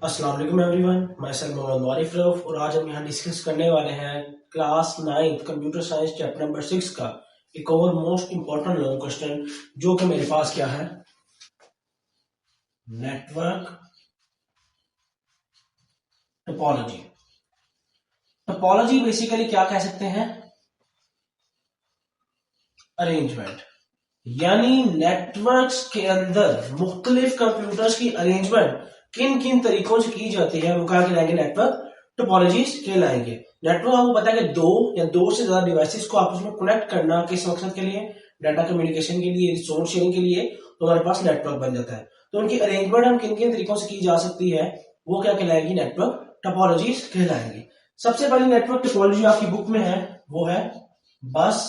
अस्सलाम वालेकुम एवरीवन, मैं सर मोहम्मद वारिफ रऊफ और आज हम यहाँ डिस्कस करने वाले हैं class 9 computer science chapter number 6 का एक और मोस्ट इंपॉर्टेंट लॉन्ग क्वेश्चन जो कि मेरे पास क्या है, नेटवर्क टोपोलॉजी। टोपोलॉजी बेसिकली क्या कह सकते हैं, अरेंजमेंट, यानी नेटवर्क्स के अंदर मुख्तलिफ कंप्यूटर्स की अरेंजमेंट किन किन तरीकों से की जाती है वो क्या कहलाएंगे, नेटवर्क टोपोलॉजीज कहलाएंगे। नेटवर्क आपको पता है कि दो या दो से ज्यादा डिवाइसेस को आपस में कनेक्ट करना किस मकसद के लिए, डाटा कम्युनिकेशन के लिए, रिसोर्स शेयरिंग के लिए, तो हमारे पास नेटवर्क बन जाता है। तो उनकी अरेंजमेंट हम किन किन तरीकों से की जा सकती है वो क्या कहलाएगी, नेटवर्क टोपोलॉजीज कहलाएंगी। सबसे पहली नेटवर्क टोपोलॉजी आपकी बुक में है वो है बस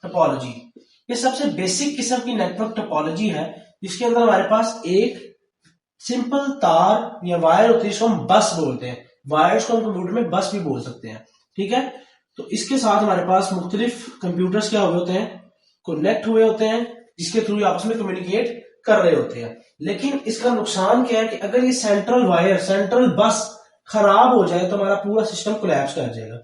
टोपोलॉजी। ये सबसे बेसिक किस्म की नेटवर्क टोपोलॉजी है जिसके अंदर हमारे पास एक सिंपल तार या वायर होती है जिसको हम बस बोलते हैं। वायर्स को हम कंप्यूटर में बस भी बोल सकते हैं, ठीक है। तो इसके साथ हमारे पास मुख्तलिफ कंप्यूटर्स क्या हुए होते हैं, कनेक्ट हुए होते हैं, जिसके थ्रू आपस में कम्युनिकेट कर रहे होते हैं। लेकिन इसका नुकसान क्या है कि अगर ये सेंट्रल वायर, सेंट्रल बस खराब हो जाए तो हमारा पूरा सिस्टम कोलैप्स कर जाएगा।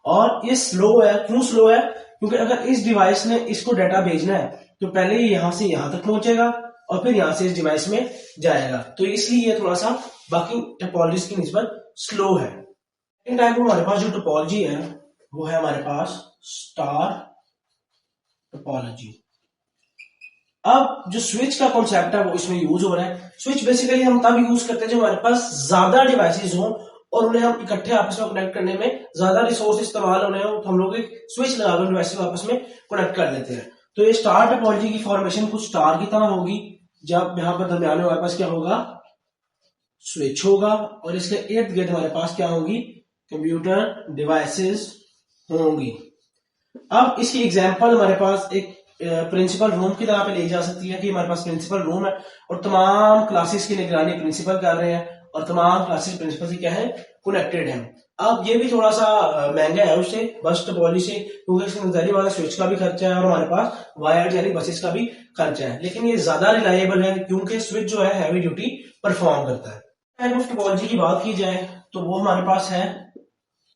और ये स्लो है, क्यों स्लो है, क्योंकि अगर इस डिवाइस ने इसको डाटा भेजना है तो पहले ये यहां से यहां तक पहुंचेगा और फिर यहां से इस डिवाइस में जाएगा, तो इसलिए ये थोड़ा सा बाकी टोपोलॉजीज की निस्बत स्लो है। सेकंड टाइप हमारे पास जो टोपोलॉजी है वो है हमारे पास स्टार टोपोलॉजी। अब जो स्विच का कॉन्सेप्ट है वो इसमें यूज हो रहा है। स्विच बेसिकली हम तब यूज करते हैं जब हमारे पास ज्यादा डिवाइसेस हों और उन्हें हम इकट्ठे आपस में कनेक्ट करने में ज्यादा रिसोर्स इस्तेमाल होने हो तो हम लोग एक स्विच लगाकर डिवाइसेस आपस में कनेक्ट कर लेते हैं। तो ये स्टार टोपोलॉजी की फॉर्मेशन कुछ स्टार की तरह होगी, जब यहां पर दरमियान में हमारे पास क्या होगा, स्विच होगा और इसके इर्द गिर्द हमारे पास क्या होगी, कंप्यूटर डिवाइसेस होंगी। अब इसकी एग्जांपल हमारे पास एक प्रिंसिपल रूम की तरह पे ली जा सकती है कि हमारे पास प्रिंसिपल रूम है और तमाम क्लासेस की निगरानी प्रिंसिपल कर रहे हैं और तमाम क्लासेस प्रिंसिपल से क्या है, कनेक्टेड है। अब ये भी थोड़ा सा महंगा है उससे, बस टोपोलॉजी से, क्योंकि इसमें जारी वाला स्विच का भी खर्चा है और हमारे पास वायर यानी बसेस का भी खर्चा है। लेकिन ये ज्यादा रिलायबल है क्योंकि स्विच जो है हैवी ड्यूटी परफॉर्म करता है। टाइप ऑफ टोपोलॉजी की बात की जाए तो वो हमारे पास है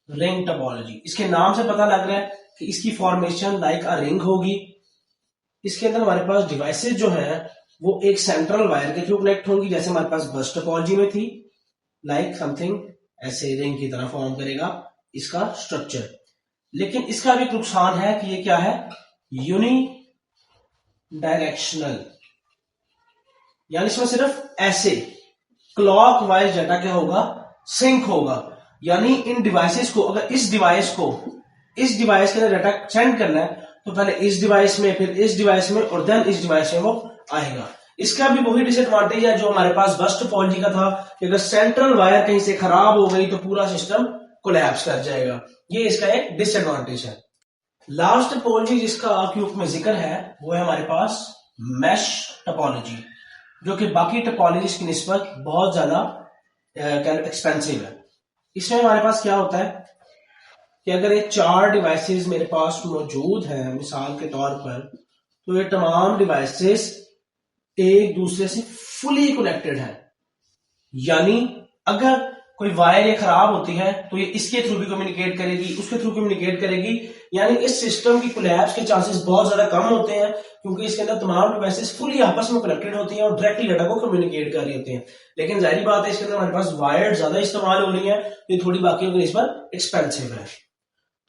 रिंग टोपोलॉजी। इसके नाम से पता लग रहा है कि इसकी फॉर्मेशन लाइक अ रिंग होगी। इसके अंदर हमारे पास डिवाइसेस जो है वो एक सेंट्रल वायर के थ्रू कनेक्ट होंगी, जैसे हमारे पास बस टोपोलॉजी में थी, लाइक समथिंग ऐसे रिंग की तरह फॉर्म करेगा इसका स्ट्रक्चर। लेकिन इसका भी एक नुकसान है कि ये क्या है, यूनि डायरेक्शनल, यानी इसमें सिर्फ ऐसे क्लॉक वाइज डाटा क्या होगा, सिंक होगा। यानी इन डिवाइसेस को, अगर इस डिवाइस को इस डिवाइस के अंदर डाटा सेंड करना है तो पहले इस डिवाइस में, फिर इस डिवाइस में और देन इस डिवाइस में वो आएगा। इसका भी वही डिसएडवांटेज है जो हमारे पास बस टोपोलॉजी का था कि अगर सेंट्रल वायर कहीं से खराब हो गई तो पूरा सिस्टम कोलैप्स कर जाएगा। ये इसका एक डिसएडवांटेज है। लास्ट टोपोलॉजी जिसका आपके बुक में जिक्र है वो है हमारे पास मैश टोपोलॉजी, जो कि बाकी टोपोलॉजीज की निस्बत बहुत ज्यादा एक्सपेंसिव है। इसमें हमारे पास क्या होता है कि अगर ये 4 डिवाइसेस मेरे पास मौजूद हैं मिसाल के तौर पर, तो ये तमाम डिवाइसेस एक दूसरे से फुली कनेक्टेड है। यानी अगर कोई वायर ये खराब होती है तो ये इसके थ्रू भी कम्युनिकेट करेगी, उसके थ्रू कम्युनिकेट करेगी। यानी इस सिस्टम की कोलैप्स के चांसेस बहुत ज्यादा कम होते हैं क्योंकि इसके अंदर तमाम डिवाइसेस फुली आपस में कनेक्टेड होती हैं और डायरेक्टली डाटा को कम्युनिकेट कर रही होती हैं। लेकिन जाहिर बात है इसके अंदर हमारे पास वायर ज्यादा इस्तेमाल हो रही है, ये थोड़ी बाकी की निस्बत एक्सपेंसिव है।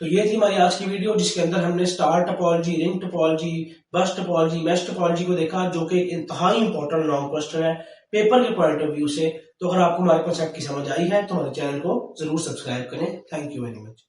तो ये थी हमारी आज की वीडियो जिसके अंदर हमने स्टार टोपोलॉजी, रिंग टोपोलॉजी, बस टोपोलॉजी, मैश टोपोलॉजी को देखा, जो कि इंतहाई इंपॉर्टेंट लॉन्ग क्वेश्चन है पेपर के पॉइंट ऑफ व्यू से। तो अगर आपको हमारे कॉन्सेप्ट की समझ आई है तो हमारे चैनल को जरूर सब्सक्राइब करें। Thank you very much.